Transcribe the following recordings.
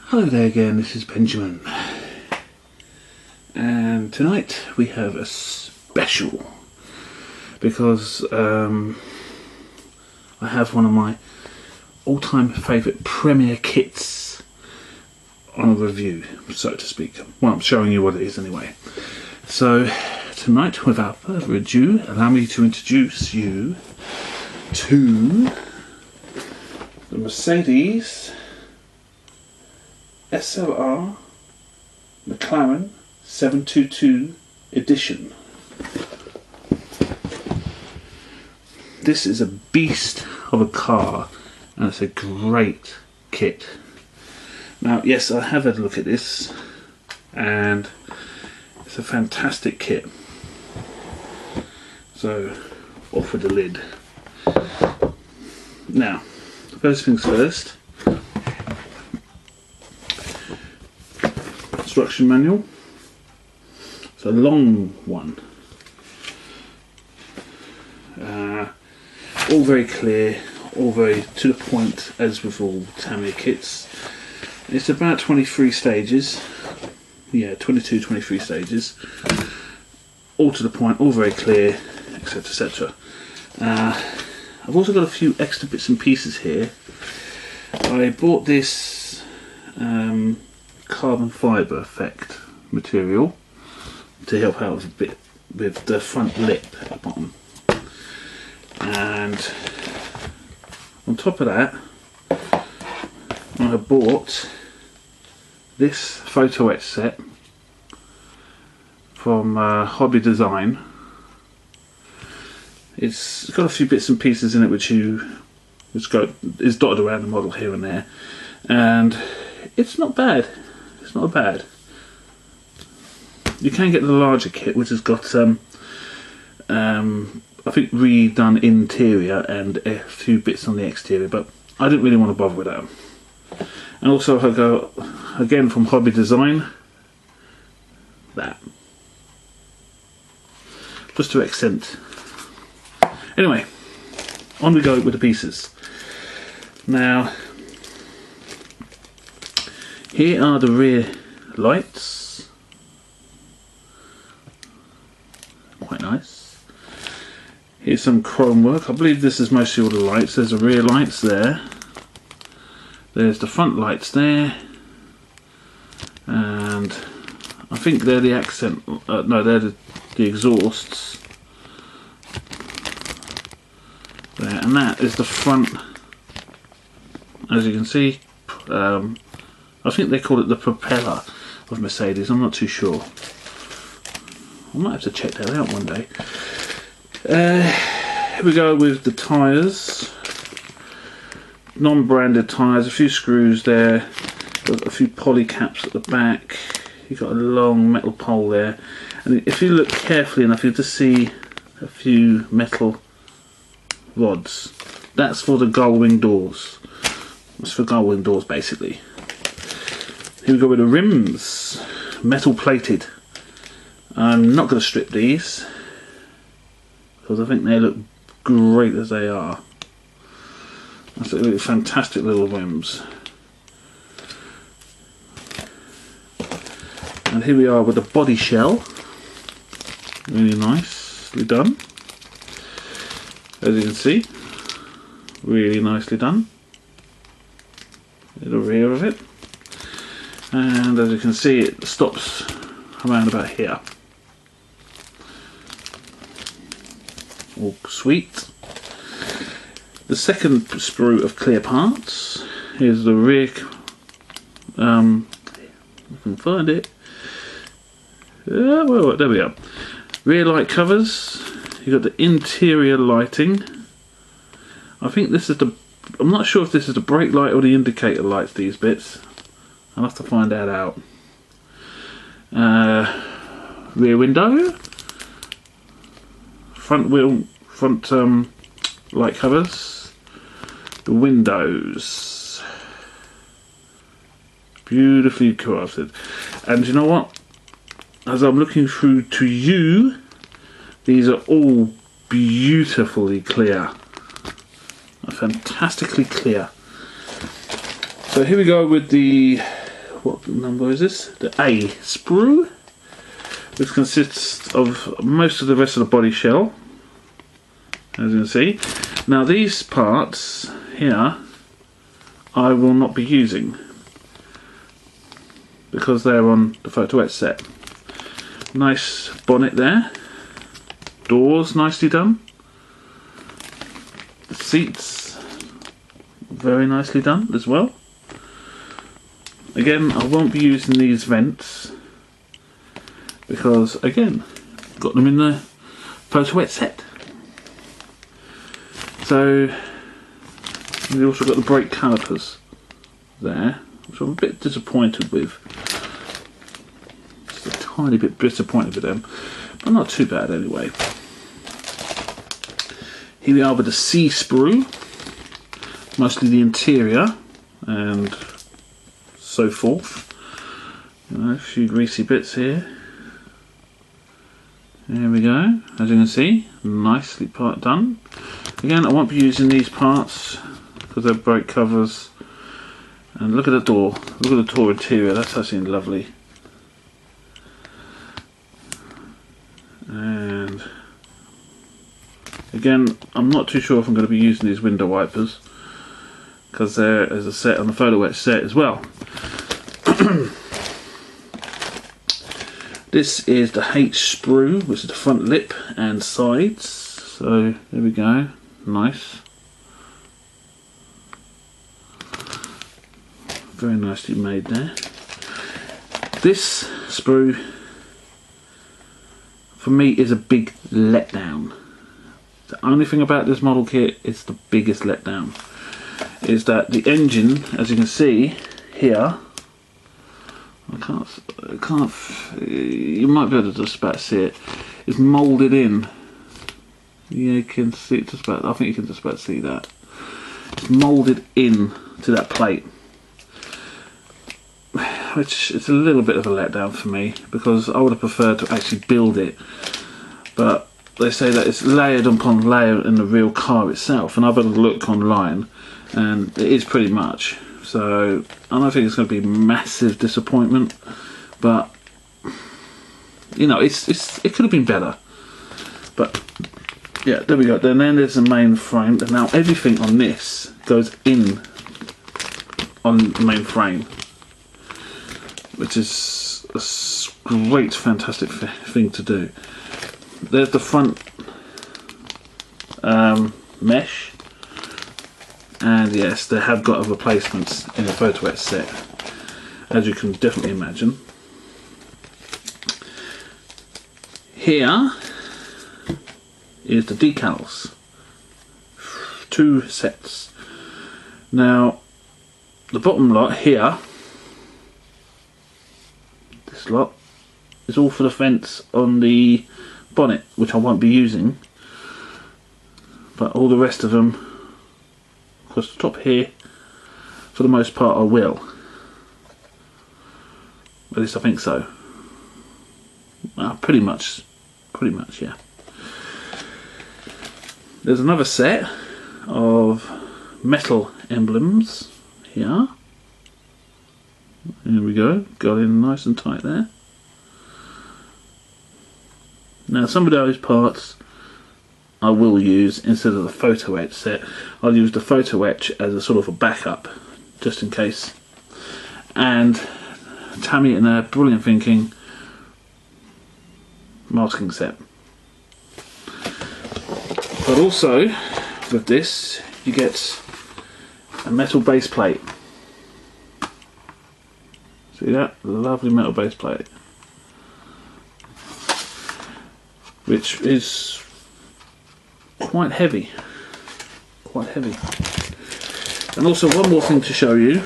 Hello there again, this is Benjamin, and tonight we have a special because I have one of my all-time favourite Premier kits on a review, so to speak. Well, I'm showing you what it is anyway. So tonight, without further ado, allow me to introduce you to the Mercedes SLR McLaren 722 edition. This is a beast of a car, and it's a great kit. Now, yes, I have had a look at this, and it's a fantastic kit. So, off with the lid. Now, first things first. Instruction manual. It's a long one. All very clear, all very to the point, as with all Tamiya kits. It's about 23 stages. Yeah, 22, 23 stages. All to the point, all very clear, etc, etc. I've also got a few extra bits and pieces here. I bought this carbon fibre effect material to help out with a bit with the front lip at the bottom, and on top of that I bought this photo etch set from Hobby Design. It's got a few bits and pieces in it which is dotted around the model here and there, and it's not bad. It's not bad. You can get the larger kit, which has got I think redone interior and a few bits on the exterior, but I didn't really want to bother with that. And also I go again from Hobby Design, that, just to accent. Anyway, on we go with the pieces. Now, here are the rear lights, quite nice. Here's some chrome work. I believe this is mostly all the lights. There's the rear lights there, there's the front lights there, and I think they're the accent, no, they're the exhausts there, and that is the front, as you can see. I think they call it the propeller of Mercedes, I'm not too sure. I might have to check that out one day. Here we go with the tyres. Non-branded tyres, a few screws there, got a few poly caps at the back. You've got a long metal pole there, and if you look carefully enough you'll just see a few metal rods. That's for the gull wing doors. That's for gull wing doors basically. Here we go with the rims, metal plated. I'm not going to strip these because I think they look great as they are. That's really fantastic little rims. And here we are with the body shell, really nicely done, as you can see, really nicely done. The rear of it, and as you can see it stops around about here. All sweet. The second sprue of clear parts. Here's the rear, I can find it. Well, there we are. Rear light covers. You've got the interior lighting. I think this is the, I'm not sure if this is the brake light or the indicator lights, these bits. I'll have to find that out. Rear window. Front light covers. The windows. Beautifully crafted. And you know what? As I'm looking through to you, these are all beautifully clear. Fantastically clear. So here we go with the, what number is this? The A sprue, which consists of most of the rest of the body shell, as you can see. Now these parts here I will not be using because they're on the photo etch set. Nice bonnet there, doors nicely done, the seats very nicely done as well. Again, I won't be using these vents because, again, got them in the photo etch set. So we also got the brake calipers there, which I'm a bit disappointed with. Just a tiny bit disappointed with them, but not too bad anyway. Here we are with the C sprue, mostly the interior and so forth. You know, a few greasy bits here. There we go, as you can see, nicely done. Again, I won't be using these parts because they're brake covers. And look at the door, look at the door interior, that's actually lovely. And again, I'm not too sure if I'm going to be using these window wipers because they're, as I said, on the photo etch set as well. This is the H sprue, which is the front lip and sides. So there we go, nice. Very nicely made there. This sprue, for me, is a big letdown. The only thing about this model kit is the biggest letdown. Is that the engine, as you can see here, you might be able to just about see it, is moulded in. Yeah, you can see it just about, I think you can just about see that. It's moulded in to that plate. Which is a little bit of a letdown for me because I would have preferred to actually build it. But they say that it's layered upon layer in the real car itself, and I've had a look online and it is pretty much. So I don't think it's going to be a massive disappointment, but you know, it could have been better. But yeah, there we go. Then there's the main frame, and now everything on this goes in on the main frame, which is a great, fantastic thing to do. There's the front mesh. And yes, they have got replacements in the photo etch set, as you can definitely imagine. Here is the decals, 2 sets. Now, the bottom lot here, this lot, is all for the fence on the bonnet, which I won't be using, but all the rest of them, across the top here, for the most part I will. At least I think so. Pretty much, yeah. There's another set of metal emblems here. Here we go, got in nice and tight there. Now some of those parts I will use instead of the photo etch set. I'll use the photo etch as a sort of a backup, just in case. And Tamiya in there, brilliant thinking, masking set. But also, with this, you get a metal base plate. See that? Lovely metal base plate. Which is quite heavy, and also one more thing to show you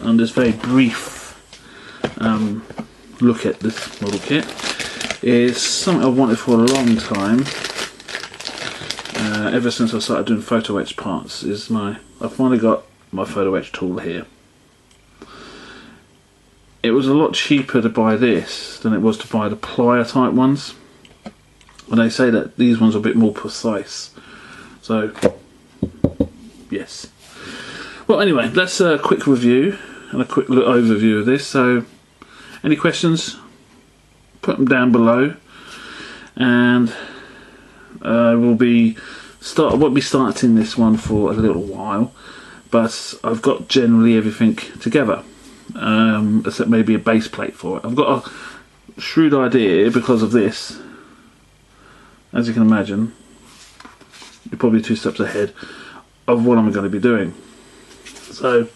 on this very brief look at this model kit is something I've wanted for a long time, ever since I started doing photo etch parts. I've finally got my photo etch tool here, it was a lot cheaper to buy this than it was to buy the plier type ones. And they say that these ones are a bit more precise. So, yes. Well, anyway, that's a quick review and a quick little overview of this. So, any questions? Put them down below, and I won't be starting this one for a little while, but I've got generally everything together, except maybe a base plate for it. I've got a shrewd idea because of this. As you can imagine, you're probably 2 steps ahead of what I'm going to be doing. So,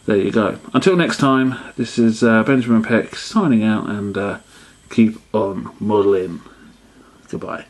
there you go. Until next time, this is Benjamin Peck signing out, and keep on modelling. Goodbye.